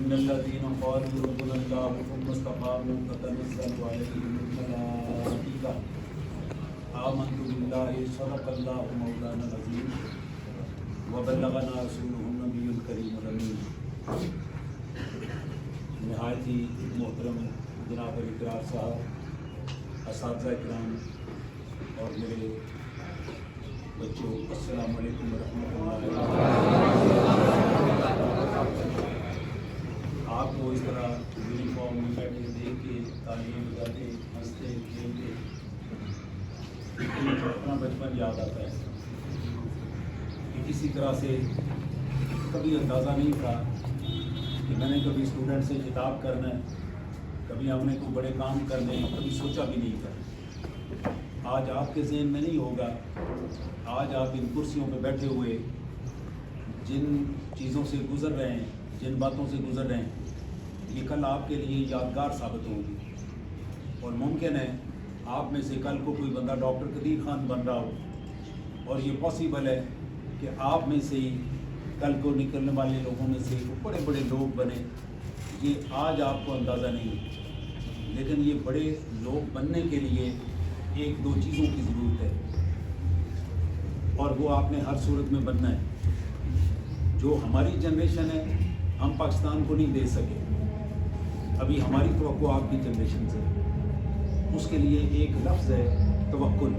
إن الذين قالوا ربنا الله ثم استقاموا تتنزل عليهم الملائكة آمنت بالله صدق الله مولانا العظيم وبلغنا رسوله النبي الكريم الأمين. نہایت ہی محترم جناب اقرار صاحب، اساتذہ کرام اور میرے بچوں، السلام علیکم ورحمۃ اللہ وبرکاتہ۔ آپ کو اس طرح یونیفارم میں بیٹھے دیکھ کے تعلیم جاتے ہنستے کھیلتے اپنا بچپن یاد آتا ہے کہ کسی طرح سے کبھی اندازہ نہیں تھا کہ میں نے کبھی اسٹوڈنٹ سے خطاب کرنا ہے، کبھی ہم نے کوئی بڑے کام کرنے ہیں، کبھی سوچا بھی نہیں تھا۔ آج آپ کے ذہن میں نہیں ہوگا، آج آپ ان کرسیوں پہ بیٹھے ہوئے جن چیزوں سے گزر رہے ہیں، جن باتوں سے گزر رہے ہیں، یہ کل آپ کے لیے یادگار ثابت ہوگی۔ اور ممکن ہے آپ میں سے کل کو کوئی بندہ ڈاکٹر قدیر خان بن رہا ہو، اور یہ پاسبل ہے کہ آپ میں سے ہی کل کو نکلنے والے لوگوں میں سے بڑے بڑے لوگ بنے۔ یہ آج آپ کو اندازہ نہیں ہے، لیکن یہ بڑے لوگ بننے کے لیے ایک دو چیزوں کی ضرورت ہے، اور وہ آپ نے ہر صورت میں بننا ہے۔ جو ہماری جنریشن ہے، ہم پاکستان کو نہیں دے سکے، ابھی ہماری توقع آپ کی جنریشن سے۔ اس کے لیے ایک لفظ ہے توکل۔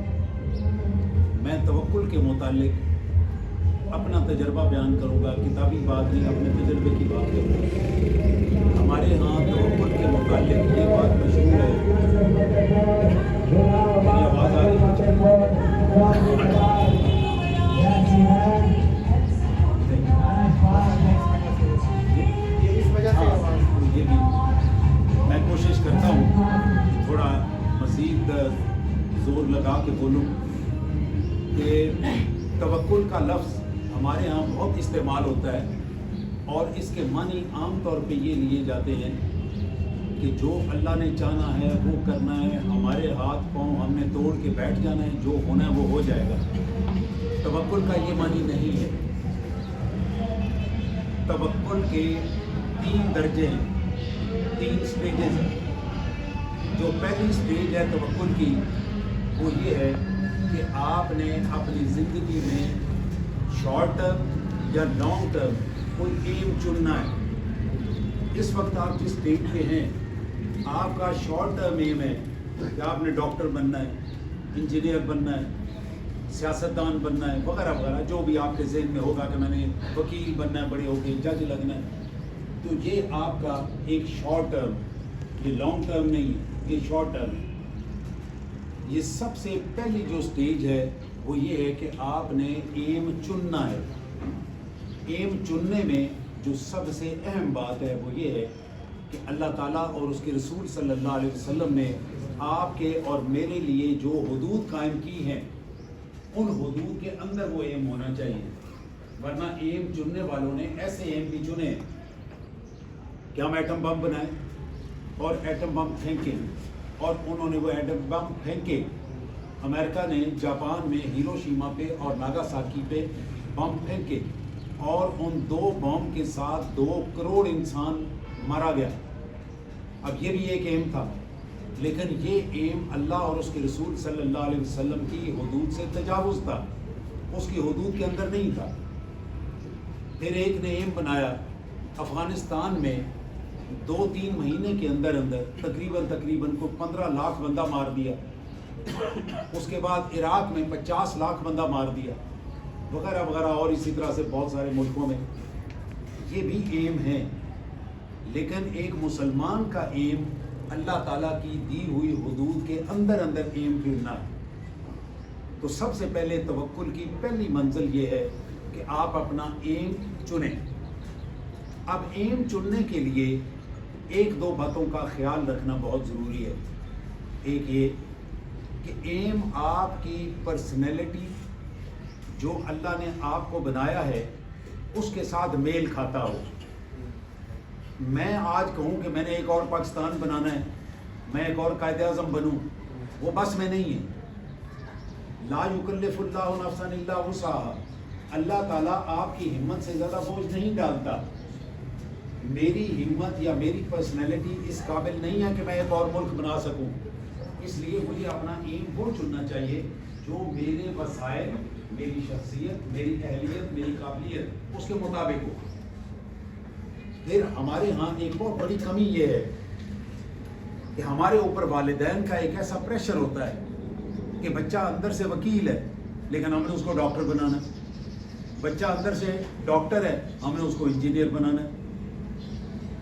میں توکل کے متعلق اپنا تجربہ بیان کروں گا، کتابی بات نہیں، اپنے تجربے کی بات کروں گا۔ ہمارے ہاں توکل کے متعلق یہ بات مشہور ہے، میری آواز آ رہی ہے؟ میں کوشش کرتا ہوں تھوڑا مزید زور لگا کے بولوں کہ توکل کا لفظ ہمارے ہاں بہت استعمال ہوتا ہے، اور اس کے معنی عام طور پہ یہ لیے جاتے ہیں کہ جو اللہ نے چاہنا ہے وہ کرنا ہے، ہمارے ہاتھ پاؤں ہم نے توڑ کے بیٹھ جانا ہے، جو ہونا ہے وہ ہو جائے گا۔ توکل کا یہ معنی نہیں ہے۔ توکل کے 3 درجے ہیں، 3 سٹیجز ہیں۔ جو پہلی سٹیج ہے توکل کی، وہ یہ ہے کہ آپ نے اپنی زندگی میں شارٹ ٹرم یا لانگ ٹرم کوئی ایم چننا ہے۔ اس وقت آپ جس سٹیج پہ ہیں، آپ کا شارٹ ٹرم ایم ہے کہ آپ نے ڈاکٹر بننا ہے، انجینئر بننا ہے، سیاستدان بننا ہے، وغیرہ وغیرہ، جو بھی آپ کے ذہن میں ہوگا کہ میں نے وکیل بننا ہے، بڑے ہو کے جج لگنا ہے۔ تو یہ آپ کا ایک شارٹ ٹرم، یہ لانگ ٹرم نہیں ہے، یہ شارٹ ٹرم ہے۔ یہ سب سے پہلی جو سٹیج ہے وہ یہ ہے کہ آپ نے ایم چننا ہے۔ ایم چننے میں جو سب سے اہم بات ہے وہ یہ ہے کہ اللہ تعالیٰ اور اس کے رسول صلی اللہ علیہ وسلم نے آپ کے اور میرے لیے جو حدود قائم کی ہیں، ان حدود کے اندر وہ ایم ہونا چاہیے۔ ورنہ ایم چننے والوں نے ایسے ایم بھی چنے کہ ہم ایٹم بم بنائیں اور ایٹم بم پھینکیں، اور انہوں نے وہ ایٹم بم پھینکے۔ امریکہ نے جاپان میں ہیروشیما پہ اور ناگاساکی پہ بم پھینکے، اور ان 2 بم کے ساتھ 2 کروڑ انسان مارا گیا۔ اب یہ بھی ایک ایم تھا، لیکن یہ ایم اللہ اور اس کے رسول صلی اللہ علیہ وسلم کی حدود سے تجاوز تھا، اس کی حدود کے اندر نہیں تھا۔ پھر ایک نے ایم بنایا افغانستان میں 2-3 مہینے کے اندر تقریباً کو 15 لاکھ بندہ مار دیا۔ اس کے بعد عراق میں 50 لاکھ بندہ مار دیا، وغیرہ وغیرہ، اور اسی طرح سے بہت سارے ملکوں میں۔ یہ بھی ایم ہے، لیکن ایک مسلمان کا ایم اللہ تعالیٰ کی دی ہوئی حدود کے اندر ایم چننا ہے۔ تو سب سے پہلے توکل کی پہلی منزل یہ ہے کہ آپ اپنا ایم چنیں۔ اب ایم چننے کے لیے 1-2 باتوں کا خیال رکھنا بہت ضروری ہے۔ ایک یہ کہ ایم آپ کی پرسنالٹی، جو اللہ نے آپ کو بنایا ہے، اس کے ساتھ میل کھاتا ہو۔ میں آج کہوں کہ میں نے ایک اور پاکستان بنانا ہے، میں ایک اور قائد اعظم بنوں، وہ بس میں نہیں ہے۔ لا یکلف اللہ نفسا الا وسعها، اللہ تعالیٰ آپ کی ہمت سے زیادہ بوجھ نہیں ڈالتا۔ میری ہمت یا میری پرسنالٹی اس قابل نہیں ہے کہ میں ایک اور ملک بنا سکوں. اس لیے مجھے اپنا ایم وہ چننا چاہیے جو میرے وسائل، میری شخصیت، میری اہلیت، میری قابلیت اس کے مطابق ہو. پھر ہمارے ہاں ایک بہت بڑی کمی یہ ہے کہ ہمارے اوپر والدین کا ایک ایسا پریشر ہوتا ہے کہ بچہ اندر سے وکیل ہے لیکن ہم نے اس کو ڈاکٹر بنانا ہے. بچہ اندر سے ڈاکٹر ہے، ہم نے اس کو انجینئر بنانا ہے.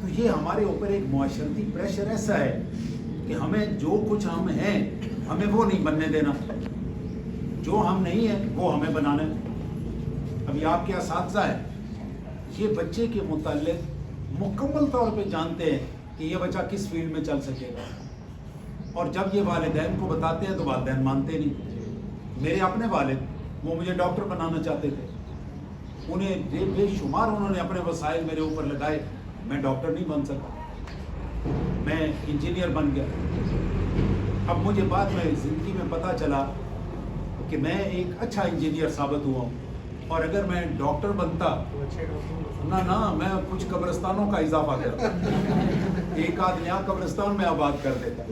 تو یہ ہمارے اوپر ایک معاشرتی پریشر ایسا ہے کہ ہمیں جو کچھ ہم ہیں ہمیں وہ نہیں بننے دینا، جو ہم نہیں ہیں وہ ہمیں بنانا ہے. ابھی آپ کے اساتذہ ہیں، یہ بچے کے متعلق مکمل طور پہ جانتے ہیں کہ یہ بچہ کس فیلڈ میں چل سکے گا، اور جب یہ والدین کو بتاتے ہیں تو والدین مانتے نہیں. میرے اپنے والد وہ مجھے ڈاکٹر بنانا چاہتے تھے، انہیں بے شمار انہوں نے اپنے وسائل میرے اوپر لگائے، میں ڈاکٹر نہیں بن سکا، میں انجینئر بن گیا. اب مجھے بعد میں زندگی میں پتہ چلا کہ میں ایک اچھا انجینئر ثابت ہوا ہوں، اور اگر میں ڈاکٹر بنتا نہ میں کچھ قبرستانوں کا اضافہ کرتا، ایک آدھ نیا قبرستان میں آباد کر دیتا.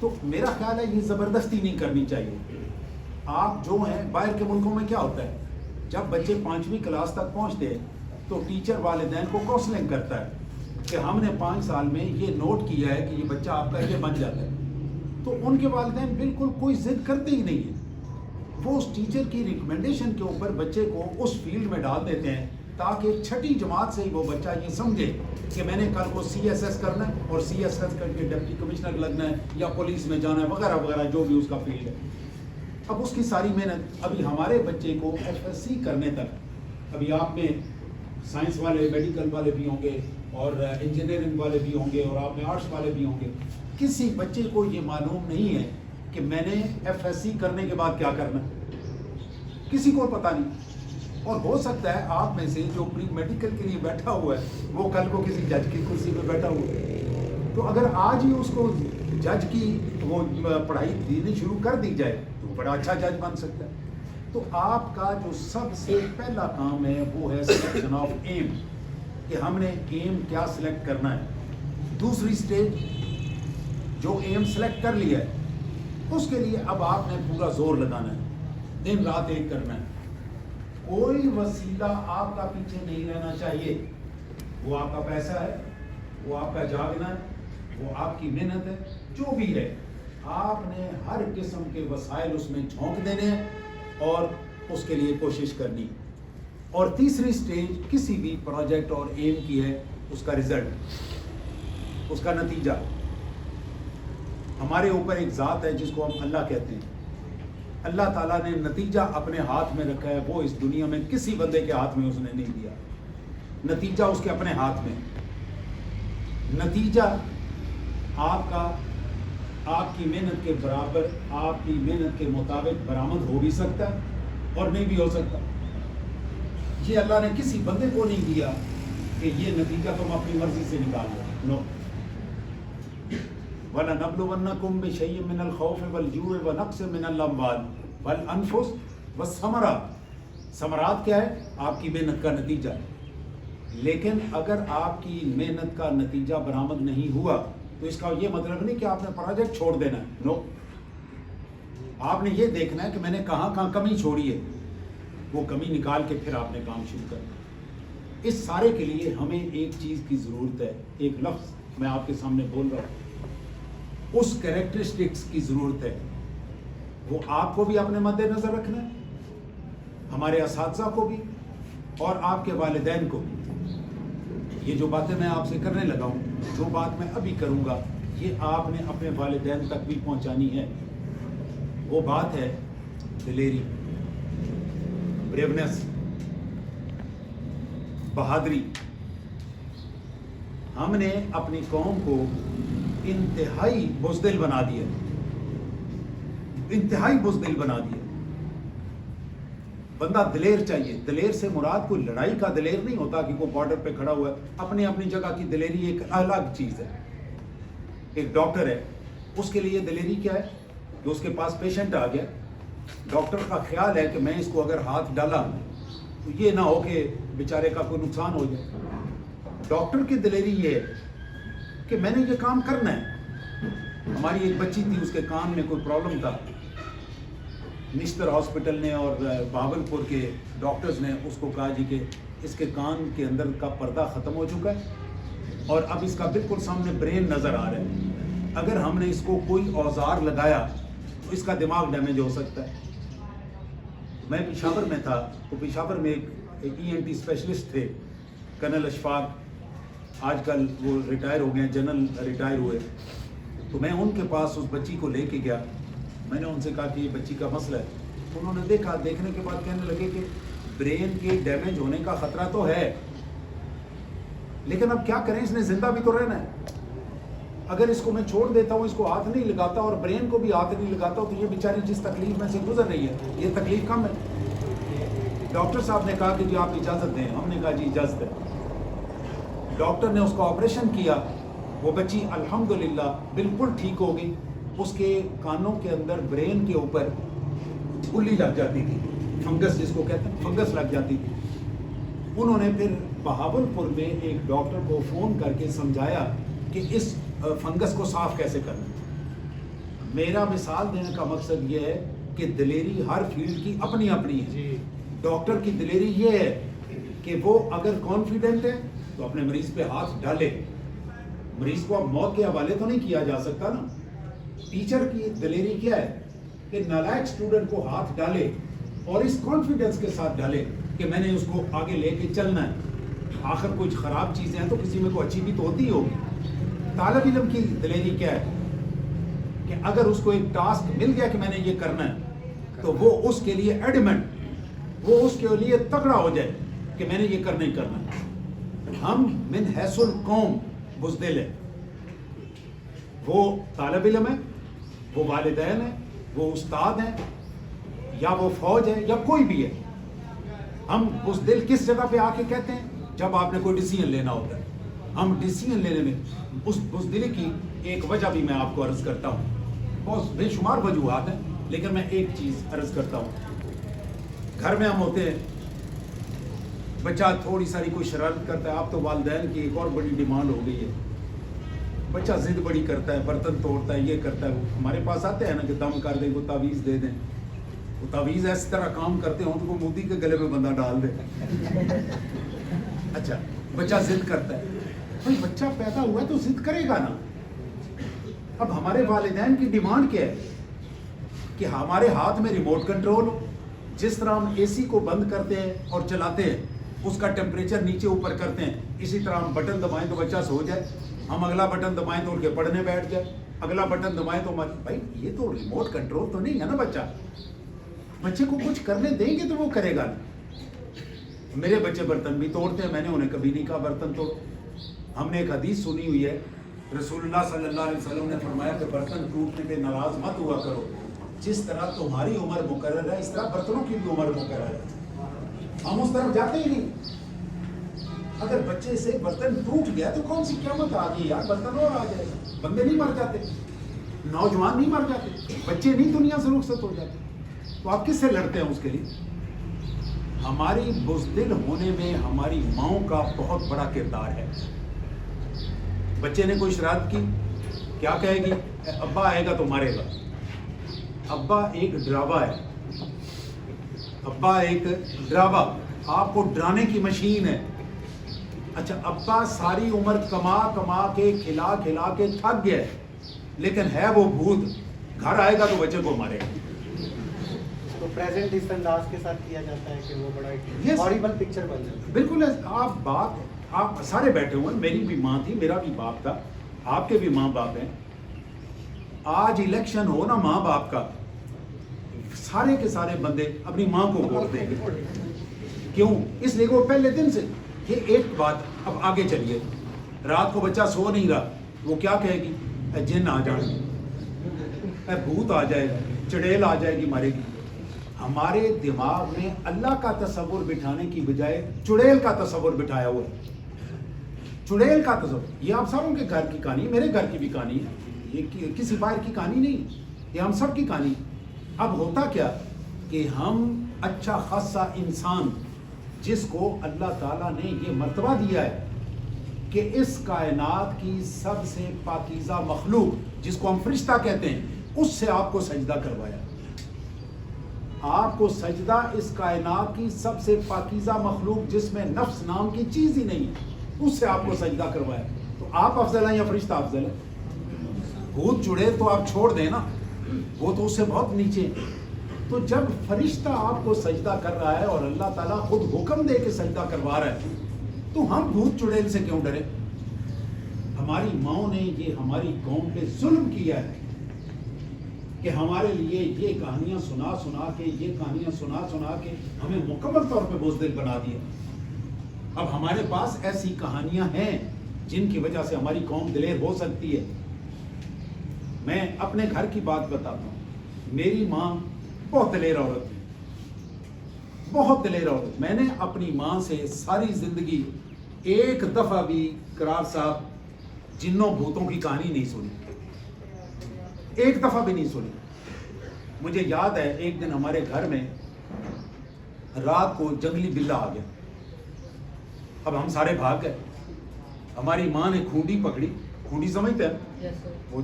تو میرا خیال ہے یہ زبردستی نہیں کرنی چاہیے. آپ جو ہیں، باہر کے ملکوں میں کیا ہوتا ہے، جب بچے 5ویں کلاس تک پہنچتے ہیں تو ٹیچر والدین کو کاؤنسلنگ کرتا ہے کہ ہم نے 5 سال میں یہ نوٹ کیا ہے کہ یہ بچہ آپ کا یہ بن جاتا ہے. تو ان کے والدین بالکل کوئی ضد کرتے ہی نہیں ہیں، وہ اس ٹیچر کی ریکمنڈیشن کے اوپر بچے کو اس فیلڈ میں ڈال دیتے ہیں تاکہ 6ٹھی جماعت سے ہی وہ بچہ یہ سمجھے کہ میں نے کل کو CSS کرنا ہے اور CSS کر کے ڈپٹی کمشنر لگنا ہے یا پولیس میں جانا ہے وغیرہ وغیرہ جو بھی اس کا فیلڈ ہے. اب اس کی ساری محنت ابھی ہمارے بچے کو FSC کرنے تک، ابھی آپ میں سائنس والے، میڈیکل والے بھی ہوں گے اور انجینئرنگ والے بھی ہوں گے اور آپ میں آرٹس والے بھی ہوں گے، کسی بچے کو یہ معلوم نہیں ہے کہ میں نے FSC کرنے کے بعد کیا کرنا ہے، کسی کو پتہ نہیں. اور ہو سکتا ہے آپ میں سے جو پری میڈیکل کے لیے بیٹھا ہوا ہے وہ کل کو کسی جج کی کرسی پہ بیٹھا ہوا ہے. تو اگر آج ہی اس کو جج کی وہ پڑھائی دینی شروع کر دی جائے تو بڑا اچھا جج بن سکتا ہے. تو آپ کا جو سب سے پہلا کام ہے وہ ہے سلیکشن آف ایم، کہ ہم نے ایم کیا سلیکٹ کرنا ہے. دوسری سٹیج جو ایم سلیکٹ کر لیا ہے اس کے لیے اب آپ نے پورا زور لگانا ہے، دن رات ایک کرنا ہے. کوئی وسیلہ آپ کا پیچھے نہیں رہنا چاہیے. وہ آپ کا پیسہ ہے، وہ آپ کا جاگنا ہے، وہ آپ کی محنت ہے، جو بھی ہے آپ نے ہر قسم کے وسائل اس میں جھونک دینے ہیں اور اس کے لیے کوشش کرنی. اور تیسری سٹیج کسی بھی پروجیکٹ اور ایم کی ہے اس کا رزلٹ، اس کا نتیجہ. ہمارے اوپر ایک ذات ہے جس کو ہم اللہ کہتے ہیں. اللہ تعالیٰ نے نتیجہ اپنے ہاتھ میں رکھا ہے، وہ اس دنیا میں کسی بندے کے ہاتھ میں اس نے نہیں دیا. نتیجہ اس کے اپنے ہاتھ میں. نتیجہ آپ کا آپ کی محنت کے برابر، آپ کی محنت کے مطابق برآمد ہو بھی سکتا ہے اور نہیں بھی ہو سکتا. یہ اللہ نے کسی بندے کو نہیں دیا کہ یہ نتیجہ تم اپنی مرضی سے نکال لو. نو. وَلَنَبْلُوَنَّكُمْ بِشَيْءٍ مِّنَ الْخَوْفِ وَالْجُوعِ وَنَقْصٍ مِّنَ الْأَمْوَالِ وَالْأَنفُسِ وَالثَّمَرَاتِ. ثمرات کیا ہے؟ آپ کی محنت کا نتیجہ. لیکن اگر آپ کی محنت کا نتیجہ برآمد نہیں ہوا تو اس کا یہ مطلب نہیں کہ آپ نے پروجیکٹ چھوڑ دینا ہے. نو. آپ نے یہ دیکھنا ہے کہ میں نے کہاں کہاں کمی چھوڑی ہے، وہ کمی نکال کے پھر آپ نے کام شروع کرنا. اس سارے کے لیے ہمیں ایک چیز کی ضرورت ہے، ایک لفظ میں آپ کے سامنے بول رہا ہوں، اس کریکٹرسٹکس کی ضرورت ہے. وہ آپ کو بھی اپنے مد نظر رکھنا ہے، ہمارے اساتذہ کو بھی اور آپ کے والدین کو بھی. یہ جو باتیں میں آپ سے کرنے لگا ہوں، جو بات میں ابھی کروں گا، یہ آپ نے اپنے والدین تک بھی پہنچانی ہے. وہ بات ہے دلیری، بریونیس، بہادری. ہم نے اپنی قوم کو انتہائی بزدل بنا دیا، انتہائی بزدل بنا دیا. بندہ دلیر چاہیے. دلیر سے مراد کوئی لڑائی کا دلیر نہیں ہوتا کہ کوئی بارڈر پہ کھڑا ہوا ہے. اپنی اپنی جگہ کی دلیری ایک الگ چیز ہے. ایک ڈاکٹر ہے، اس کے لیے دلیری کیا ہے کہ اس کے پاس پیشنٹ آ گیا، ڈاکٹر کا خیال ہے کہ میں اس کو اگر ہاتھ ڈالا تو یہ نہ ہو کہ بیچارے کا کوئی نقصان ہو جائے. ڈاکٹر کی دلیری یہ ہے کہ میں نے یہ کام کرنا ہے. ہماری ایک بچی تھی, اس کے کان میں کوئی پرابلم تھا. نشتر ہاسپٹل نے اور بہاولپور کے ڈاکٹرز نے اس کو کہا جی کہ اس کے کان کے اندر کا پردہ ختم ہو چکا ہے اور اب اس کا بالکل سامنے برین نظر آ رہا ہے. اگر ہم نے اس کو کوئی اوزار لگایا تو اس کا دماغ ڈیمیج ہو سکتا ہے. میں پشاور میں تھا, تو پشاور میں ایک ENT اسپیشلسٹ تھے کرنل اشفاق, آج کل وہ ریٹائر ہو گئے ہیں, جنرل ریٹائر ہوئے. تو میں ان کے پاس اس بچی کو لے کے گیا. میں نے ان سے کہا کہ یہ بچی کا مسئلہ ہے. انہوں نے دیکھا, دیکھنے کے بعد کہنے لگے کہ برین کے ڈیمیج ہونے کا خطرہ تو ہے, لیکن اب کیا کریں, اس نے زندہ بھی تو رہنا ہے. اگر اس کو میں چھوڑ دیتا ہوں, اس کو ہاتھ نہیں لگاتا اور برین کو بھی ہاتھ نہیں لگاتا ہوں, تو یہ بیچاری جس تکلیف میں سے گزر رہی ہے یہ تکلیف کم ہے. ڈاکٹر صاحب نے کہا کہ جی آپ اجازت دیں. ہم نے کہا جی اجازت ہے. ڈاکٹر نے اس کا آپریشن کیا. وہ بچی الحمدللہ بالکل ٹھیک ہو گئی. اس کے کانوں کے اندر برین کے اوپر پھلی لگ جاتی تھی, فنگس جس کو کہتے ہیں, فنگس لگ جاتی تھی. انہوں نے پھر بہاولپور میں ایک ڈاکٹر کو فون کر کے سمجھایا کہ اس فنگس کو صاف کیسے کرنا. میرا مثال دینے کا مقصد یہ ہے کہ دلیری ہر فیلڈ کی اپنی اپنی ہے. ڈاکٹر کی دلیری یہ ہے کہ وہ اگر کانفیڈنٹ ہے تو اپنے مریض پہ ہاتھ ڈالے. مریض کو اب موت کے حوالے تو نہیں کیا جا سکتا نا. ٹیچر کی دلیری کیا ہے کہ نالائق اسٹوڈنٹ کو ہاتھ ڈالے اور اس کانفیڈنس کے ساتھ ڈالے کہ میں نے اس کو آگے لے کے چلنا ہے. آخر کچھ خراب چیزیں ہیں تو کسی میں کوئی اچھی بھی تو ہوتی ہی ہوگی. طالب علم کی دلیری کیا ہے کہ اگر اس کو ایک ٹاسک مل گیا کہ میں نے یہ کرنا ہے تو وہ اس کے لیے ایڈمنٹ, وہ اس کے لیے تگڑا ہو جائے کہ میں نے یہ کرنا ہی کرنا ہے. ہم من حیث القوم بزدل ہے. وہ طالب علم ہے, وہ والدین ہیں, وہ استاد ہیں, یا وہ فوج ہے, یا کوئی بھی ہے. ہم بزدل کس جگہ پہ آ کے کہتے ہیں جب آپ نے کوئی ڈیسیژن لینا ہوتا ہے. ہم ڈیسیژن لینے میں اس بزدلی کی ایک وجہ بھی میں آپ کو عرض کرتا ہوں. بہت بے شمار وجوہات ہیں, لیکن میں ایک چیز عرض کرتا ہوں. گھر میں ہم ہوتے ہیں, بچہ تھوڑی ساری کوئی شرارت کرتا ہے. آپ تو والدین کی ایک اور بڑی ڈیمانڈ ہو گئی ہے, بچہ ضد بڑی کرتا ہے, برتن توڑتا ہے, یہ کرتا ہے. وہ ہمارے پاس آتے ہیں نا کہ دم کر دیں, وہ تعویذ دے دیں. وہ تعویذ اس طرح کام کرتے ہوں تو وہ مودی کے گلے میں بندہ ڈال دے. اچھا, بچہ ضد کرتا ہے. بھائی بچہ پیدا ہوا ہے تو ضد کرے گا نا. اب ہمارے والدین کی ڈیمانڈ کیا ہے کہ ہمارے ہاتھ میں ریموٹ کنٹرول ہو. جس طرح ہم AC کو بند کرتے ہیں اور چلاتے ہیں, اس کا ٹیمپریچر نیچے اوپر کرتے ہیں, اسی طرح ہم بٹن دبائیں تو بچہ سو جائے. ہم اگلا بٹن دبائیں تو ان کے پڑھنے بیٹھ جائے, اگلا بٹن دبائیں تو بھائی یہ تو ریموٹ کنٹرول تو نہیں ہے نا. بچے کو کچھ کرنے دیں گے تو وہ کرے گا. میرے بچے برتن بھی توڑتے ہیں, میں نے انہیں کبھی نہیں کہا برتن توڑ. ہم نے ایک حدیث سنی ہوئی ہے, رسول اللہ صلی اللہ علیہ وسلم نے فرمایا کہ برتن ٹوٹنے پہ ناراض مت ہوا کرو. جس طرح تمہاری عمر مقرر ہے اس طرح برتنوں کی بھی عمر مقرر ہے. ہم اس طرف جاتے ہی نہیں. اگر بچے سے برتن ٹوٹ گیا تو کون سی قیامت آ گئی یار, برتن اور آ جائے گا. بندے نہیں مر جاتے, نوجوان نہیں مر جاتے, بچے نہیں دنیا سے رخصت ہو جاتے. تو آپ کس سے لڑتے ہیں اس کے لیے؟ ہماری بزدل ہونے میں ہماری ماؤں کا بہت بڑا کردار ہے. بچے نے کوئی شرارت کی, کیا کہے گی؟ ابا آئے گا تو مارے گا. ابا ایک ڈراوا ہے, ابا ایک ڈراوا, آپ کو ڈرانے کی مشین ہے. اچھا, ابا ساری عمر کما کما کے کھلا کھلا کے تھک گیا لیکن ہے وہ بھوت, گھر آئے گا تو بچے کو مارے گا. تو پریزنٹ اس انداز کے ساتھ کیا جاتا ہے کہ وہ بڑا ہاریبل پکچر بن جاتا ہے. بالکل. آپ سارے بیٹھے ہوئے ہیں, میری بھی ماں تھی, میرا بھی باپ تھا, آپ کے بھی ماں باپ ہیں. آج الیکشن ہو نا ماں باپ کا, سارے کے سارے بندے اپنی ماں کو ووٹ دیں گے. کیوں؟ اس لیے وہ پہلے دن سے یہ ایک بات. اب آگے چلیے, رات کو بچہ سو نہیں رہا, وہ کیا کہے گی؟ اے جن آ جائیں گے, اے بھوت آ جائے گا, چڑیل آ جائے گی مارے گی. ہمارے دماغ میں اللہ کا تصور بٹھانے کی بجائے چڑیل کا تصور بٹھایا ہوا ہے. چڑیل کا تصور, یہ آپ ساروں کے گھر کی کہانی, میرے گھر کی بھی کہانی ہے, یہ کسی باہر کی کہانی نہیں, یہ ہم سب کی کہانی. اب ہوتا کیا کہ ہم اچھا خاصا انسان جس کو اللہ تعالیٰ نے یہ مرتبہ دیا ہے کہ اس کائنات کی سب سے پاکیزہ مخلوق جس کو ہم فرشتہ کہتے ہیں اس سے آپ کو سجدہ کروایا. آپ کو سجدہ اس کائنات کی سب سے پاکیزہ مخلوق جس میں نفس نام کی چیز ہی نہیں ہے اس سے آپ کو سجدہ کروایا. تو آپ افضل ہیں یا فرشتہ افضل ہے؟ بھوت چڑیل تو آپ چھوڑ دیں نا, وہ تو اس سے بہت نیچے ہیں. تو جب فرشتہ آپ کو سجدہ کر رہا ہے اور اللہ تعالیٰ خود حکم دے کے سجدہ کروا رہا ہے تو ہم بھوت چڑیل سے کیوں ڈرے؟ ہماری ماؤں نے یہ ہماری قوم پہ ظلم کیا ہے کہ ہمارے لیے یہ کہانیاں سنا سنا کے ہمیں مکمل طور پہ بزدل بنا دیا. اب ہمارے پاس ایسی کہانیاں ہیں جن کی وجہ سے ہماری قوم دلیر ہو سکتی ہے. میں اپنے گھر کی بات بتاتا ہوں. میری ماں بہت دلیر عورت ہے, بہت دلیر عورت. میں نے اپنی ماں سے ساری زندگی ایک دفعہ بھی قرار صاحب جنوں بھوتوں کی کہانی نہیں سنی, ایک دفعہ بھی نہیں سنی. مجھے یاد ہے ایک دن ہمارے گھر میں رات کو جنگلی بلہ آ گیا. اب ہم سارے بھاگ گئے. ہماری ماں نے کھونڈی پکڑی. کھونڈی سمجھتے ہیں؟ وہ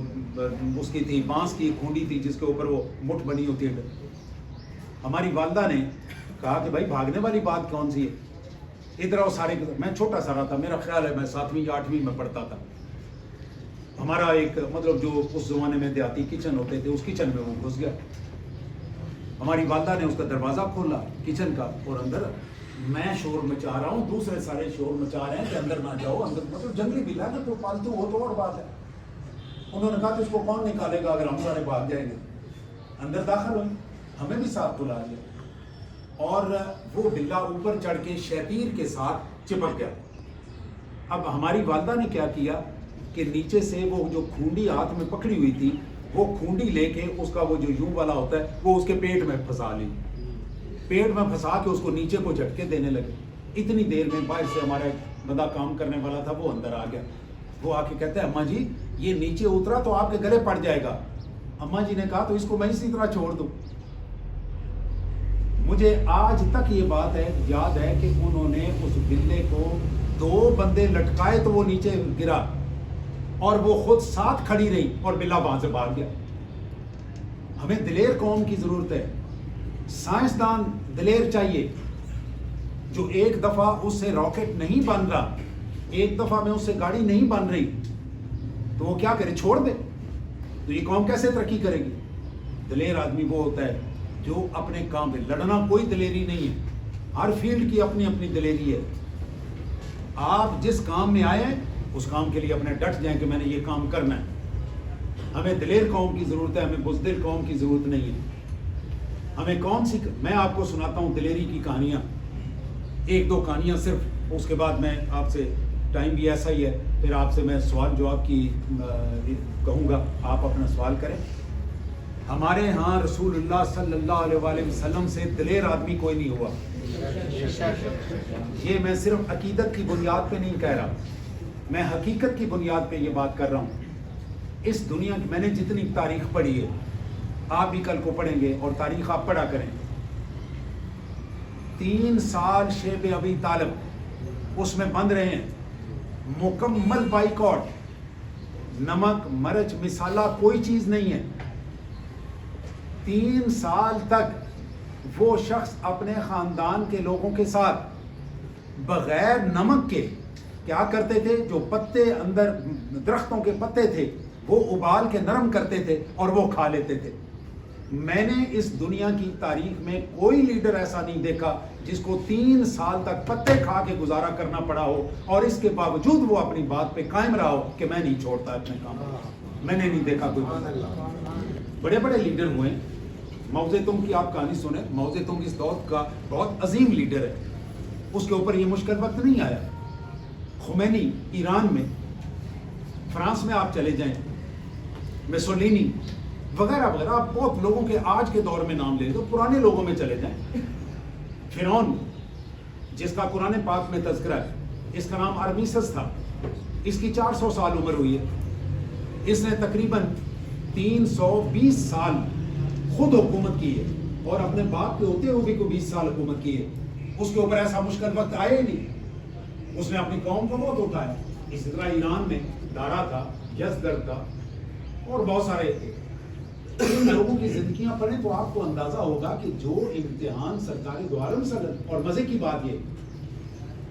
اس کی تھی, بانس کی کھونڈی تھی جس کے اوپر وہ مٹھ بنی ہوتی ہے. ہماری والدہ نے کہا کہ بھائی بھاگنے والی بات کون سی ہے, ادھر آؤ سارے. میں چھوٹا سا رہا تھا, میرا خیال ہے میں 7ویں یا 8ویں میں پڑھتا تھا. ہمارا ایک مطلب جو اس زمانے میں دیہاتی کچن ہوتے تھے اس کچن میں وہ گھس گیا. ہماری والدہ نے اس کا دروازہ کھولا کچن کا اور اندر میں شور مچا رہا ہوں, دوسرے سارے شور مچا رہے ہیں کہ اندر نہ جاؤ, اندر مطلب جنگلی بلا نا تو پالتو ہو تو اور بات ہے. انہوں نے کہا کہ اس کو کون نکالے گا اگر ہم سارے بھاگ جائیں گے. اندر داخل ہوئے, ہمیں بھی ساتھ بلا لیا اور وہ بلا اوپر چڑھ کے شیطیر کے ساتھ چپک گیا. اب ہماری والدہ نے کیا کیا کہ نیچے سے وہ جو کھونڈی ہاتھ میں پکڑی ہوئی تھی وہ کھونڈی لے کے اس کا وہ جو یوں والا ہوتا ہے وہ اس کے پیٹ میں پھنسا لی. پیٹ میں پھنسا کے اس کو نیچے کو جھٹکے دینے لگے. اتنی دیر میں باہر سے ہمارا ایک بندہ کام کرنے والا تھا, وہ اندر آ گیا. وہ آ کے کہتے ہیں اماں جی یہ نیچے اترا تو آپ کے گلے پڑ جائے گا. اماں جی نے کہا تو اس کو میں اسی طرح چھوڑ دوں. مجھے آج تک یہ بات ہے یاد ہے کہ انہوں نے اس بلے کو 2 بندے لٹکائے تو وہ نیچے گرا اور وہ خود ساتھ کھڑی رہی اور بلا وہاں سے بھاگ گیا. ہمیں دلیر قوم کی ضرورت ہے, سائنسدان دلیر چاہیے جو ایک دفعہ اس سے راکٹ نہیں بن رہا, ایک دفعہ میں اس سے گاڑی نہیں بن رہی تو وہ کیا کرے, چھوڑ دے. تو یہ قوم کیسے ترقی کرے گی؟ دلیر آدمی وہ ہوتا ہے جو اپنے کام پہ لڑنا کوئی دلیری نہیں ہے, ہر فیلڈ کی اپنی اپنی دلیری ہے. آپ جس کام میں آئے ہیں اس کام کے لیے اپنے ڈٹ جائیں کہ میں نے یہ کام کرنا ہے. ہمیں دلیر قوم کی ضرورت ہے, ہمیں بزدل قوم کی ضرورت نہیں ہے. ہمیں کون سی, میں آپ کو سناتا ہوں دلیری کی کہانیاں, 1-2 کہانیاں صرف, اس کے بعد میں آپ سے, ٹائم بھی ایسا ہی ہے, پھر آپ سے میں سوال جواب کی کہوں گا, آپ اپنا سوال کریں. ہمارے ہاں رسول اللہ صلی اللہ علیہ وآلہ وسلم سے دلیر آدمی کوئی نہیں ہوا. یہ میں صرف عقیدت کی بنیاد پہ نہیں کہہ رہا, میں حقیقت کی بنیاد پہ یہ بات کر رہا ہوں. اس دنیا کی میں نے جتنی تاریخ پڑھی ہے, آپ بھی کل کو پڑھیں گے اور تاریخ آپ پڑھا کریں. 3 سال شیب ابی طالب اس میں بند رہے ہیں, مکمل بائیکاٹ, نمک مرچ مسالہ کوئی چیز نہیں ہے. 3 سال تک وہ شخص اپنے خاندان کے لوگوں کے ساتھ بغیر نمک کے کیا کرتے تھے, جو پتے اندر درختوں کے پتے تھے وہ ابال کے نرم کرتے تھے اور وہ کھا لیتے تھے. میں نے اس دنیا کی تاریخ میں کوئی لیڈر ایسا نہیں دیکھا جس کو 3 سال تک پتے کھا کے گزارا کرنا پڑا ہو اور اس کے باوجود وہ اپنی بات پہ قائم رہا ہو کہ میں نہیں چھوڑتا اپنے کام. میں نے نہیں دیکھا کوئی. بڑے بڑے لیڈر ہوئے. ماؤ زیدونگ کی آپ کہانی سنیں, ماؤ زیدونگ اس دور کا بہت عظیم لیڈر ہے, اس کے اوپر یہ مشکل وقت نہیں آیا. خمینی ایران میں, فرانس میں آپ چلے جائیں, میسولینی وغیرہ وغیرہ, آپ بہت لوگوں کے آج کے دور میں نام لے تو پرانے لوگوں میں چلے جائیں. فرعون جس کا قرآن پاک میں تذکرہ ہے, اس کا نام ارمیسس تھا, اس کی 400 سال عمر ہوئی ہے. اس نے تقریباً 320 سال خود حکومت کی ہے اور اپنے باپ کے ہوتے ہوئے بھی کو 20 سال حکومت کی ہے. اس کے اوپر ایسا مشکل وقت آیا ہی نہیں. اس نے اپنی قوم کو بہت اٹھایا. اسی طرح ایران میں دارا تھا, یزدر تھا, اور بہت سارے تھے. ان لوگوں کی زندگیاں پڑھیں تو آپ کو اندازہ ہوگا کہ جو امتحان سرکار دو عالم صلی اللہ علیہ وسلم, اور مزے کی بات یہ,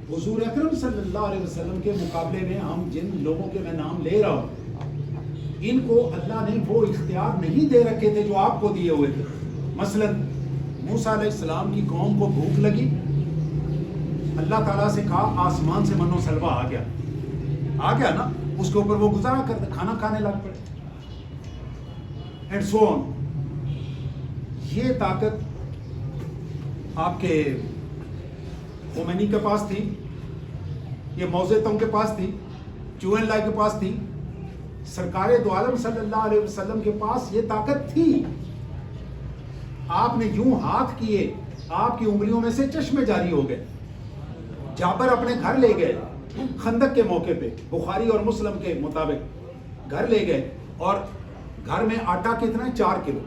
حضور اکرم صلی اللہ علیہ وسلم کے مقابلے میں ہم جن لوگوں کے میں نام لے رہا ہوں, ان کو اللہ نے وہ اختیار نہیں دے رکھے تھے جو آپ کو دیے ہوئے تھے. مثلا موسیٰ علیہ السلام کی قوم کو بھوک لگی, اللہ تعالیٰ سے کہا آسمان سے من و سلوہ آ گیا نا, اس کے اوپر وہ گزارا کرتے, کھانا کھانے لگ پڑے, اینڈ سو آن. یہ طاقت آپ کے خمینی کے پاس تھی, یہ ماؤ زیدونگ کے پاس تھی, چو این لائی کے پاس تھی, سرکار دو عالم صلی اللہ علیہ وسلم کے پاس یہ طاقت تھی. آپ نے یوں ہاتھ کیے, آپ کی انگلیوں میں سے چشمے جاری ہو گئے. جابر اپنے گھر لے گئے خندق کے موقع پہ, بخاری اور مسلم کے مطابق گھر لے گئے, اور گھر میں آٹا کتنا ہے, 4 کلو.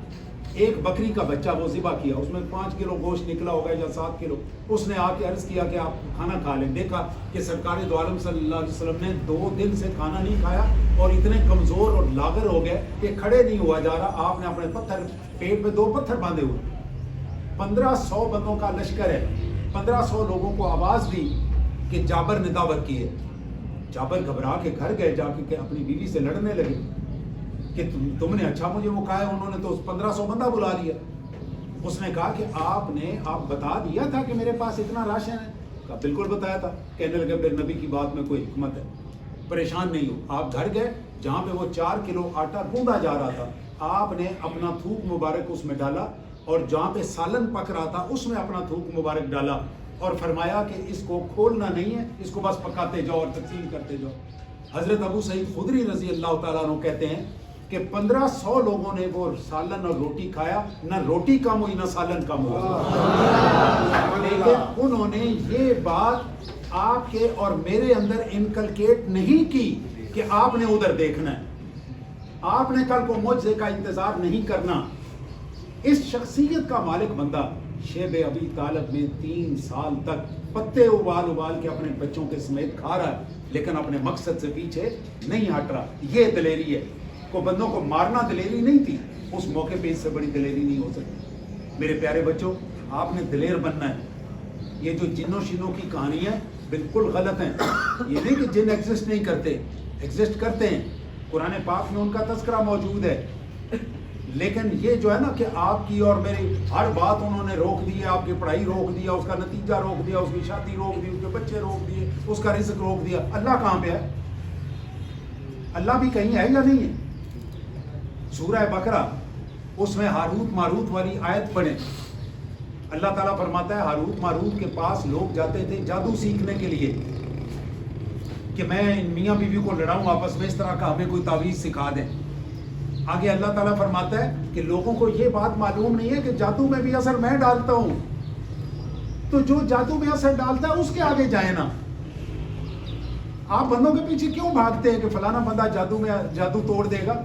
ایک بکری کا بچہ وہ ذبح کیا, اس میں 5 کلو گوشت نکلا ہوگا یا 7 کلو. اس نے آ کے عرض کیا کہ آپ کھانا کھا لیں. دیکھا کہ سرکار دو عالم صلی اللہ علیہ وسلم نے 2 دن سے کھانا نہیں کھایا, اور اتنے کمزور اور لاغر ہو گئے کہ کھڑے نہیں ہوا جا رہا. آپ نے اپنے پتھر, پیٹ میں 2 پتھر باندھے ہوئے, 1500 بندوں کا لشکر ہے, 1500 لوگوں کو آواز دی کہ جابر نے دعوت کی ہے. جابر گھبرا کے گھر گئے, جا کے اپنی بیوی سے لڑنے لگے کہ تم نے اچھا مجھے وہ کہا ہے, انہوں نے تو 1500 بندہ بلا لیا. اس نے کہا کہ آپ بتا دیا تھا کہ میرے پاس اتنا راشن ہے. کہا بالکل بتایا تھا. کہنے لگے پھر نبی کی بات میں کوئی حکمت ہے, پریشان نہیں ہو. آپ گھر گئے, جہاں پہ وہ 4 کلو آٹا گوندا جا رہا تھا, آپ نے اپنا تھوک مبارک اس میں ڈالا, اور جہاں پہ سالن پک رہا تھا اس میں اپنا تھوک مبارک ڈالا, اور فرمایا کہ اس کو کھولنا نہیں ہے, اس کو بس پکاتے جاؤ اور تقسیم کرتے جاؤ. حضرت ابو سعید خدری رضی اللہ تعالیٰ عنہ کہتے ہیں کہ 1500 لوگوں نے وہ سالن اور روٹی کھایا, نہ روٹی کم ہوئی نہ سالن کم ہوا. لیکن انہوں نے یہ بات آپ کے اور میرے اندر انکلکیٹ نہیں کی کہ آپ نے ادھر دیکھنا ہے, آپ نے کل کو معجزے کا انتظار نہیں کرنا. اس شخصیت کا مالک بندہ شیب ابی طالب میں 3 سال تک پتے ابال کے اپنے بچوں کے سمیت کھا رہا ہے, لیکن اپنے مقصد سے پیچھے نہیں ہٹ رہا. یہ دلیری ہے. کو بندوں کو مارنا دلیری نہیں تھی, اس موقع پہ اس سے بڑی دلیری نہیں ہو سکتی. میرے پیارے بچوں, آپ نے دلیر بننا ہے. یہ جو جنوں شنوں کی کہانی ہے بالکل غلط ہیں. یہ نہیں کہ جن ایگزسٹ نہیں کرتے, ایگزسٹ کرتے ہیں, قرآن پاک میں ان کا تذکرہ موجود ہے. لیکن یہ جو ہے نا کہ آپ کی اور میری ہر بات انہوں نے روک دی ہے, آپ کی پڑھائی روک دیا, اس کا نتیجہ روک دیا, اس کی شادی روک دی, اس کے بچے روک دیے, اس کا رزق روک دیا. اللہ کہاں پہ ہے؟ اللہ بھی کہیں ہے یا نہیں ہے؟ سورہ بقرہ, اس میں ہاروت ماروت والی آیت پڑھیں. اللہ تعالیٰ فرماتا ہے ہاروت ماروت کے پاس لوگ جاتے تھے جادو سیکھنے کے لیے کہ میں میاں بیوی کو لڑاؤں آپس میں, اس طرح کا ہمیں کوئی تعویذ سکھا دیں. آگے اللہ تعالیٰ فرماتا ہے کہ لوگوں کو یہ بات معلوم نہیں ہے کہ جادو میں بھی اثر میں ڈالتا ہوں, تو جو جادو میں اثر ڈالتا ہے اس کے آگے جائے نا. آپ بندوں کے پیچھے کیوں بھاگتے ہیں کہ فلانا بندہ جادو توڑ دے گا؟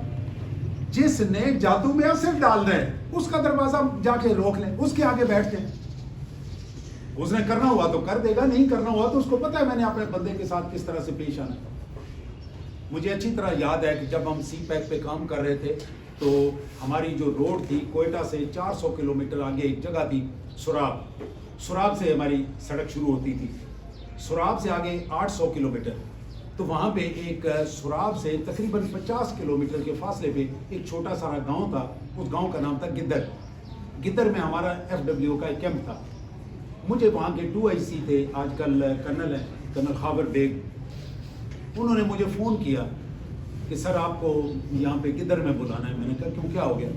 جس نے جادو میں اثر ڈال رہا ہے اس کا دروازہ جا کے روک لیں, اس کے آگے بیٹھ جائیں. اس نے کرنا ہوا تو کر دے گا, نہیں کرنا ہوا تو اس کو پتا ہے میں نے اپنے بندے کے ساتھ کس طرح سے پیش آنا. مجھے اچھی طرح یاد ہے کہ جب ہم سی پیک پہ کام کر رہے تھے تو ہماری جو روڈ تھی کوئٹہ سے 400 کلومیٹر آگے ایک جگہ تھی سراب. سراب سے ہماری سڑک شروع ہوتی تھی, سراب سے آگے 800 کلومیٹر. تو وہاں پہ ایک سراب سے تقریباً 50 کلومیٹر کے فاصلے پہ ایک چھوٹا سارا گاؤں تھا. اس گاؤں کا نام تھا گدر. گدر میں ہمارا FW کا ایک کیمپ تھا. مجھے وہاں کے 2IC تھے, آج کل کرنل ہیں, کرنل خاور بیگ. انہوں نے مجھے فون کیا کہ سر آپ کو یہاں پہ گدر میں بلانا ہے. میں نے کہا کیوں, کیا ہو گیا؟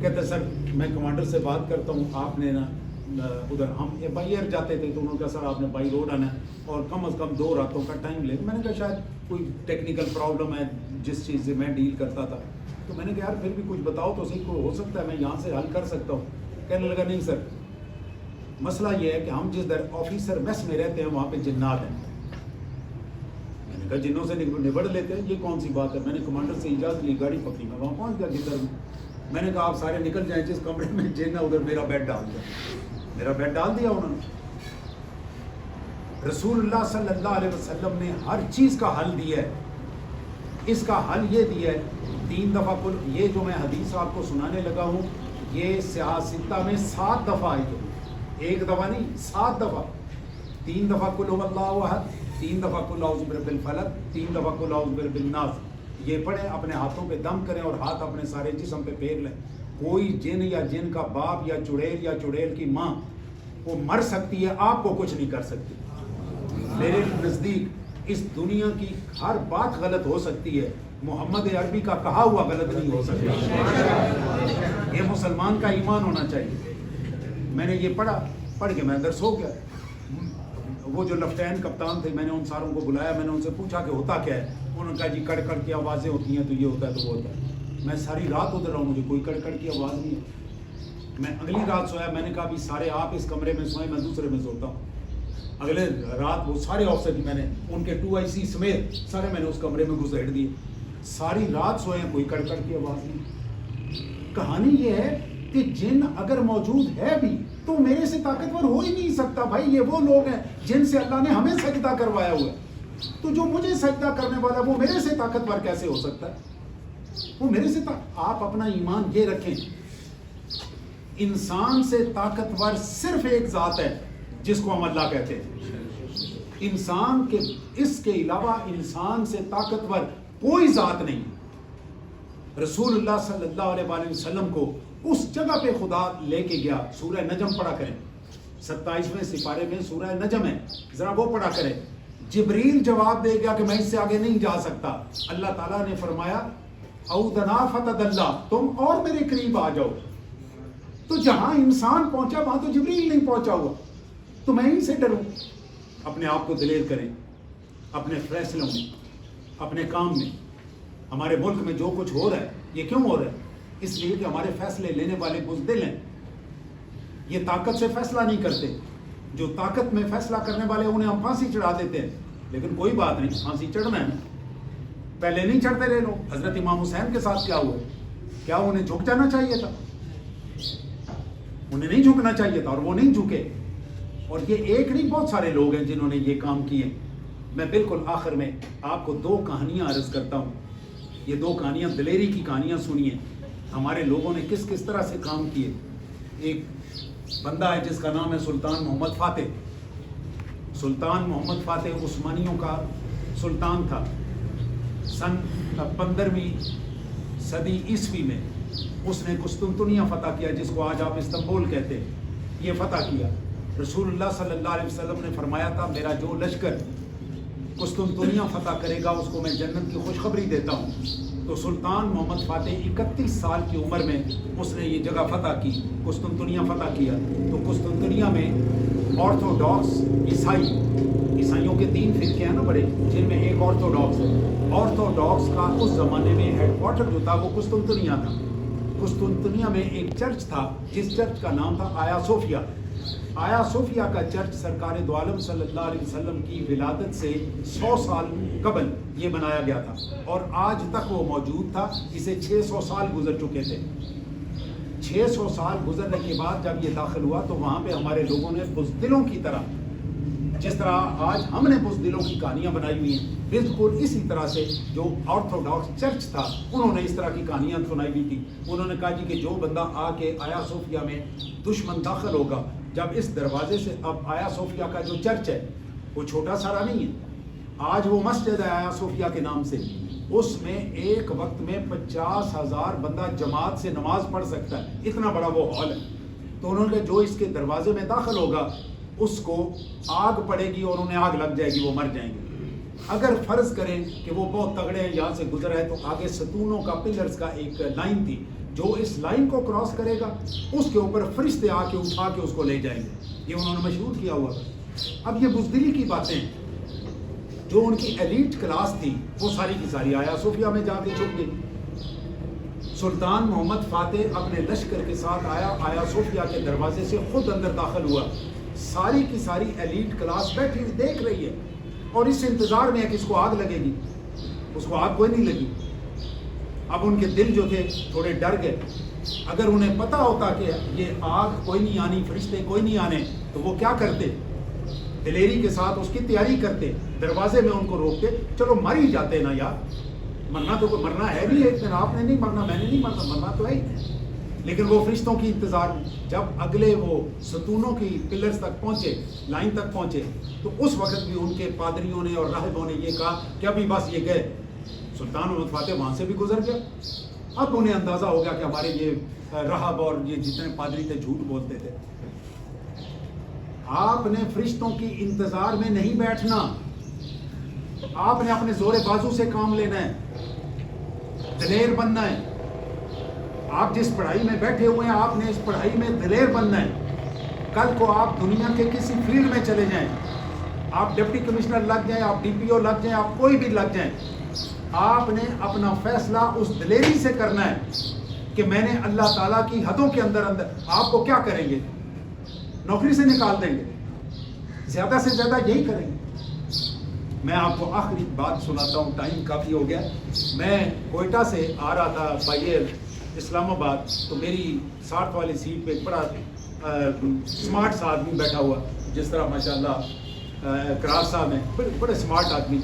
کہتے سر میں کمانڈر سے بات کرتا ہوں, آپ نے نا ادھر ہم بائی ایئر جاتے تھے تو انہوں نے کہا سر آپ نے بائی روڈ آنا ہے اور کم از کم 2 راتوں کا ٹائم لے. میں نے کہا شاید کوئی ٹیکنیکل پرابلم ہے جس چیز سے میں ڈیل کرتا تھا. تو میں نے کہا یار پھر بھی کچھ بتاؤ تو صحیح, کو ہو سکتا ہے میں یہاں سے حل کر سکتا ہوں. کہنے لگا نہیں سر, مسئلہ یہ ہے کہ ہم جس در آفیسر میس میں رہتے ہیں وہاں پہ جنات ہیں. میں نے کہا جنوں سے نبڑ لیتے ہیں, یہ کون سی بات ہے؟ میں نے کمانڈر سے اجازت لی, گاڑی پکڑی, میں وہاں پہنچ گیا گدر میں. میں نے کہا آپ سارے نکل جائیں, جس کمرے میں جن ہے ادھر میرا بیڈ ڈال دیا. میرا بیڈ ڈال دیا انہوں نے. رسول اللہ صلی اللہ علیہ وسلم نے ہر چیز کا حل دیا ہے. اس کا حل یہ دیا ہے 3 دفعہ کل. یہ جو میں حدیث آپ کو سنانے لگا ہوں یہ سیاستہ میں 7 دفعہ آئی ہے. 1 دفعہ نہیں 7 دفعہ. 3 دفعہ قل هو اللہ احد, 3 دفعہ قل اعوذ برب الفلق, 3 دفعہ قل اعوذ برب الناس. یہ پڑھیں, اپنے ہاتھوں پہ دم کریں اور ہاتھ اپنے سارے جسم پہ پھیر لیں. کوئی جن یا جن کا باپ یا چڑیل کی ماں وہ مر سکتی ہے, آپ کو کچھ نہیں کر سکتی. میرے نزدیک اس دنیا کی ہر بات غلط ہو سکتی ہے, محمد عربی کا کہا ہوا غلط نہیں ہو سکتا. یہ مسلمان کا ایمان ہونا چاہیے. میں نے یہ پڑھ کے میں اندر سو گیا. وہ جو لیفٹیننٹ کپتان تھے میں نے ان ساروں کو بلایا, میں نے ان سے پوچھا کہ ہوتا کیا ہے. انہوں نے کہا جی کڑ کڑ کی آوازیں ہوتی ہیں تو یہ ہوتا ہے تو وہ ہوتا ہے. میں ساری رات ادھر رہا ہوں, مجھے کوئی کڑ کڑ کی آواز نہیں ہے. میں اگلی رات سویا, میں نے کہا بھی سارے آپ اس کمرے میں سوئیں, میں دوسرے میں سوتا ہوں. اگلے رات وہ سارے آفسر میں نے ان کے 2IC سمیت سارے میں نے اس کمرے میں گھسیٹ دیے. ساری رات سوئے, کوئی کڑ کڑ کی آواز نہیں. کہانی یہ ہے کہ جن اگر موجود ہے بھی تو میرے سے طاقتور ہو ہی نہیں سکتا بھائی. یہ وہ لوگ ہیں جن سے اللہ نے ہمیں سجدہ کروایا ہوا ہے, تو جو مجھے سجدہ کرنے والا وہ میرے سے طاقتور کیسے ہو سکتا ہے؟ وہ میرے سے آپ اپنا ایمان یہ رکھیں, انسان سے طاقتور صرف ایک ذات ہے جس کو ہم اللہ کہتے ہیں. انسان کے اس کے علاوہ انسان سے طاقتور کوئی ذات نہیں. رسول اللہ صلی اللہ علیہ وآلہ وسلم کو اس جگہ پہ خدا لے کے گیا. سورہ نجم پڑھا کریں, 27ویں سپارے میں سورہ نجم ہے, ذرا وہ پڑھا کریں. جبریل جواب دے گیا کہ میں اس سے آگے نہیں جا سکتا. اللہ تعالیٰ نے فرمایا اودنا فتدلہ, تم اور میرے قریب آ جاؤ. تو جہاں انسان پہنچا وہاں تو جبریل نہیں پہنچا ہوا, تو میں ان سے ڈروں. اپنے آپ کو دلیر کریں اپنے فیصلوں میں, اپنے کام میں. ہمارے ملک میں جو کچھ ہو رہا ہے یہ کیوں ہو رہا ہے؟ اس لیے کہ ہمارے فیصلے لینے والے بزدل ہیں. یہ طاقت سے فیصلہ نہیں کرتے. جو طاقت میں فیصلہ کرنے والے انہیں ہم پھانسی چڑھا دیتے ہیں. لیکن کوئی بات نہیں, پھانسی چڑھنا ہے, پہلے نہیں چڑھتے رہے لوگ. حضرت امام حسین کے ساتھ کیا ہوا؟ کیا انہیں جھک جانا چاہیے تھا؟ انہیں نہیں جھکنا چاہیے تھا اور وہ نہیں جھکے. اور یہ ایک نہیں, بہت سارے لوگ ہیں جنہوں نے یہ کام کیے. میں بالکل آخر میں آپ کو 2 کہانیاں عرض کرتا ہوں. یہ 2 کہانیاں دلیری کی کہانیاں سنیے, ہمارے لوگوں نے کس کس طرح سے کام کیے. ایک بندہ ہے جس کا نام ہے سلطان محمد فاتح. سلطان محمد فاتح عثمانیوں کا سلطان تھا. سن 15ویں صدی عیسوی میں اس نے قسطنطنیہ فتح کیا, جس کو آج آپ استنبول کہتے ہیں. یہ فتح کیا. رسول اللہ صلی اللہ علیہ وسلم نے فرمایا تھا میرا جو لشکر قسطنطنیہ فتح کرے گا اس کو میں جنت کی خوشخبری دیتا ہوں. تو سلطان محمد فاتح 31 سال کی عمر میں اس نے یہ جگہ فتح کی, قسطنطنیہ فتح کیا. تو قسطنطنیہ میں آرتھوڈاکس عیسائیوں کے 3 فرقے ہیں نا بڑے, جن میں ایک آرتھوڈاکس ہے. آرتھوڈاکس کا اس زمانے میں ہیڈ کوارٹر جو تھا وہ قسطنطنیہ تھا. قسطنطنیہ میں ایک چرچ تھا جس چرچ کا نام تھا آیا صوفیہ. آیا صوفیہ کا چرچ سرکار دو عالم صلی اللہ علیہ وسلم کی ولادت سے 100 سال قبل یہ بنایا گیا تھا اور آج تک وہ موجود تھا. اسے 600 سال گزر چکے تھے. 600 سال گزرنے کے بعد جب یہ داخل ہوا تو وہاں پہ ہمارے لوگوں نے بزدلوں کی طرح, جس طرح آج ہم نے بزدلوں کی کہانیاں بنائی ہوئی ہیں, بالکل اسی طرح سے جو آرتھوڈاکس چرچ تھا انہوں نے اس طرح کی کہانیاں سنائی ہوئی تھی. انہوں نے کہا جی کہ جو بندہ آ کے آیا صوفیہ میں دشمن داخل ہوگا, جب اس دروازے سے, اب آیا صوفیہ کا جو چرچ ہے وہ چھوٹا سارا نہیں ہے, آج وہ مسجد ہے آیا صوفیہ کے نام سے, اس میں ایک وقت میں 50,000 بندہ جماعت سے نماز پڑھ سکتا ہے, اتنا بڑا وہ ہال ہے. تو انہوں نے کہا جو اس کے دروازے میں داخل ہوگا اس کو آگ پڑے گی اور انہیں آگ لگ جائے گی, وہ مر جائیں گے. اگر فرض کریں کہ وہ بہت تگڑے ہیں, یہاں سے گزر ہے, تو آگے ستونوں کا پلرز کا ایک لائن تھی, جو اس لائن کو کراس کرے گا اس کے اوپر فرشتے آ کے اٹھا کے اس کو لے جائیں گے. یہ انہوں نے مشہور کیا ہوا تھا. اب یہ بزدلی کی باتیں, جو ان کی ایلیٹ کلاس تھی وہ ساری کی ساری آیا صوفیہ میں جا کے چھپ گئی. سلطان محمد فاتح اپنے لشکر کے ساتھ آیا صوفیہ کے دروازے سے خود اندر داخل ہوا. ساری کی ساری ایلیٹ کلاس بیٹھی دیکھ رہی ہے اور اس انتظار میں ہے کہ اس کو آگ لگے گی. اس کو آگ کوئی نہیں لگی. اب ان کے دل جو تھے تھوڑے ڈر گئے. اگر انہیں پتا ہوتا کہ یہ آگ کوئی نہیں آنی, فرشتے کوئی نہیں آنے, تو وہ کیا کرتے؟ دلیری کے ساتھ اس کی تیاری کرتے, دروازے میں ان کو روکتے, چلو مر ہی جاتے نا یار, مرنا تو مرنا ہے نہیں, ایک دن آپ نے نہیں مرنا, میں نے نہیں مرنا, مرنا تو ہے ہی. لیکن وہ فرشتوں کی انتظار میں جب اگلے وہ ستونوں کی پلرز تک پہنچے, لائن تک پہنچے, تو اس وقت بھی ان کے پادریوں نے اور راہبوں نے یہ کہا کہ ابھی بس یہ گئے. سلطان محمد فاتح وہاں سے بھی گزر گیا. اب انہیں اندازہ ہو گیا کہ ہمارے یہ راہب اور یہ جتنے پادری تھے جھوٹ بولتے تھے. آپ نے فرشتوں کی انتظار میں نہیں بیٹھنا, آپ نے اپنے زور بازو سے کام لینا ہے, دلیر بننا ہے. آپ جس پڑھائی میں بیٹھے ہوئے ہیں آپ نے اس پڑھائی میں دلیر بننا ہے. کل کو آپ دنیا کے کسی فیلڈ میں چلے جائیں, آپ ڈپٹی کمشنر لگ جائیں, آپ ڈی پی او لگ جائیں, آپ کوئی بھی لگ جائیں, آپ نے اپنا فیصلہ اس دلیری سے کرنا ہے کہ میں نے اللہ تعالیٰ کی حدوں کے اندر آپ کو کیا کریں گے, نوکری سے نکال دیں گے, زیادہ سے زیادہ یہی کریں گے. میں آپ کو آخری بات سناتا ہوں, ٹائم کافی ہو گیا. میں کوئٹہ سے آ رہا تھا بائی ایئر اسلام آباد, تو میری 60 والی سیٹ پہ ایک بڑا اسمارٹ سا آدمی بیٹھا ہوا, جس طرح ماشاءاللہ قرار صاحب ہیں, بڑے اسمارٹ آدمی,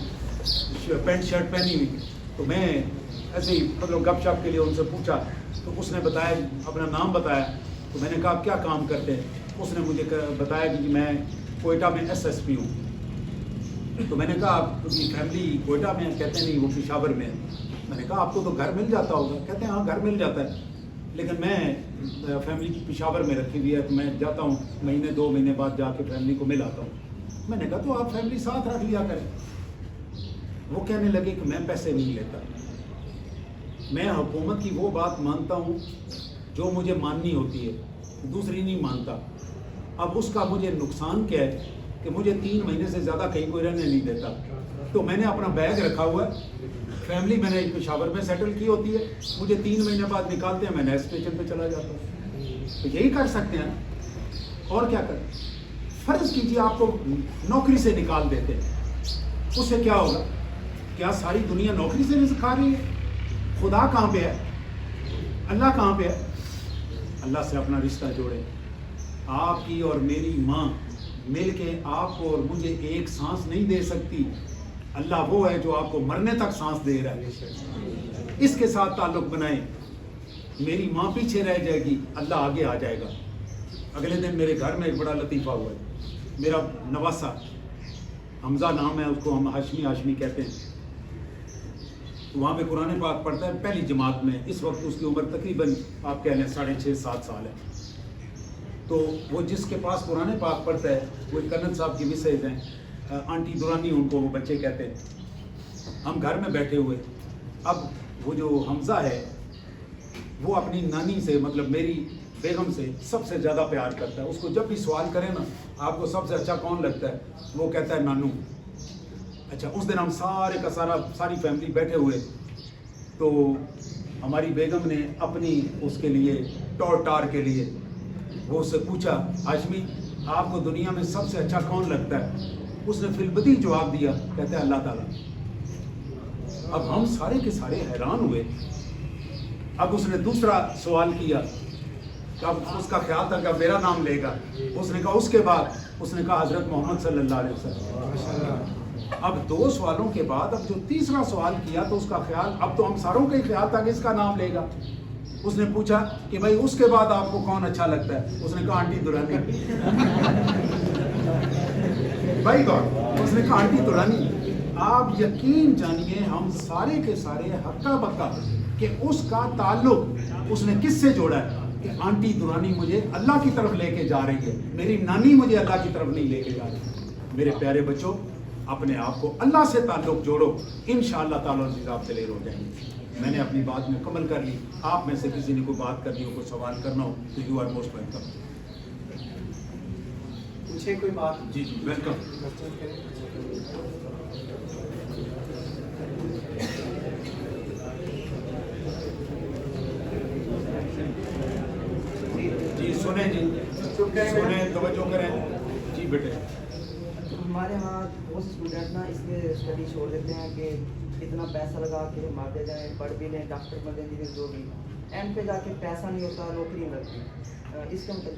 پینٹ شرٹ پہنی ہوئی. تو میں ایسے ہی مطلب گپ شپ کے لیے ان سے پوچھا, تو اس نے بتایا, اپنا نام بتایا. تو میں نے کہا کیا کام کرتے ہیں؟ اس نے مجھے بتایا کہ میں کوئٹہ میں SSP ہوں. تو میں نے کہا آپ کی فیملی کوئٹہ میں ہے؟ کہتے ہیں نہیں وہ پشاور میں ہے. میں نے کہا آپ کو تو گھر مل جاتا ہوگا. کہتے ہیں ہاں گھر مل جاتا ہے, لیکن میں فیملی پشاور میں رکھی ہوئی ہے, تو میں جاتا ہوں مہینے 2 مہینے بعد جا کے فیملی کو مل آتا ہوں. میں نے کہا تو آپ فیملی ساتھ رکھ لیا کریں. وہ کہنے لگے کہ میں پیسے نہیں لیتا, میں حکومت کی وہ بات مانتا ہوں جو مجھے ماننی ہوتی ہے, دوسری نہیں مانتا. اب اس کا مجھے نقصان کیا ہے کہ مجھے 3 مہینے سے زیادہ کہیں کوئی رہنے نہیں دیتا. تو میں نے اپنا بیگ رکھا ہوا ہے, فیملی میں نے پشاور میں سیٹل کی ہوتی ہے, مجھے 3 مہینے بعد نکالتے ہیں, میں نئے اسٹیشن پہ چلا جاتا ہوں. تو یہی کر سکتے ہیں, اور کیا کریں. فرض کیجیے آپ کو نوکری سے نکال دیتے, اس سے کیا ہوگا؟ کیا ساری دنیا نوکری سے رزق کھا رہی ہے؟ خدا کہاں پہ ہے؟ اللہ کہاں پہ ہے؟ اللہ سے اپنا رشتہ جوڑے. آپ کی اور میری ماں مل کے آپ کو اور مجھے ایک سانس نہیں دے سکتی. اللہ وہ ہے جو آپ کو مرنے تک سانس دے رہا ہے. اس کے ساتھ تعلق بنائیں. میری ماں پیچھے رہ جائے گی, اللہ آگے آ جائے گا. اگلے دن میرے گھر میں ایک بڑا لطیفہ ہوا ہے. میرا نواسا حمزہ نام ہے, اس کو ہم ہاشمی کہتے ہیں. وہاں پہ قرآن پاک پڑھتا ہے پہلی جماعت میں. اس وقت اس کی عمر تقریباً آپ کہہ لیں 6.5-7 سال ہے. تو وہ جس کے پاس قرآن پاک پڑھتا ہے وہ کرنل صاحب کی مسز ہیں, آنٹی دورانی ان کو وہ بچے کہتے ہیں. ہم گھر میں بیٹھے ہوئے, اب وہ جو حمزہ ہے وہ اپنی نانی سے مطلب میری بیگم سے سب سے زیادہ پیار کرتا ہے. اس کو جب بھی سوال کرے نا آپ کو سب سے اچھا کون لگتا ہے, وہ کہتا ہے نانو. اچھا اس دن ہم سارے کا ساری فیملی بیٹھے ہوئے, تو ہماری بیگم نے اپنی اس کے لیے ٹار کے لیے وہ اس سے پوچھا, ہاشمی آپ کو دنیا میں سب سے اچھا کون لگتا ہے؟ اس نے فی البدیہہ جواب دیا, کہتے ہیں اللہ تعالیٰ. اب ہم سارے کے سارے حیران ہوئے. اب اس نے دوسرا سوال کیا, اب اس کا خیال تھا کہ میرا نام لے گا. اس نے کہا اس کے بعد, اس نے کہا حضرت محمد صلی اللہ علیہ وسلم. اب 2 سوالوں کے بعد اب جو تیسرا سوال کیا تو اس کا خیال, اب تو ہم ساروں کا ہی خیال تھا کہ اس کا نام لے گا. اس نے پوچھا کہ بھائی اس کے بعد آپ کو کون اچھا لگتا ہے؟ اس نے کہا آنٹی دورانی. بھائی گاڈ, اس نے کہا آنٹی دورانی. آپ یقین جانیے ہم سارے کے سارے ہکا بکا کہ اس کا تعلق اس نے کس سے جوڑا ہے کہ آنٹی دورانی مجھے اللہ کی طرف لے کے جا رہی ہے, میری نانی مجھے اللہ کی طرف نہیں لے کے جا رہی. میرے پیارے بچوں, اپنے آپ کو اللہ سے تعلق جوڑو, انشاءاللہ تعالیٰ عزیز آپ دلیر ہو جائیں گے. میں نے اپنی بات مکمل کر لی. آپ میں سے کسی نے کوئی بات کرنی ہو, کوئی سوال کرنا ہو تو یو آر موسٹ ویلکم. پوچھے کوئی بات؟ جی ویلکم. جی سنیں, جی سنیں, توجہ کریں. جی بیٹے, ہمارے یہاں بہت سے اسٹوڈنٹ نا اس لیے اسٹڈی چھوڑ دیتے ہیں کہ اتنا پیسہ لگا کے مارتے جائیں, پڑھ بھی لیں, ڈاکٹر بن لیں, انجینئر جو بھی, اینڈ پہ جا کے پیسہ نہیں ہوتا, نوکری نہیں لگتی. اس کا مطلب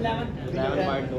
11.2।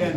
10।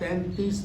$33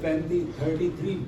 33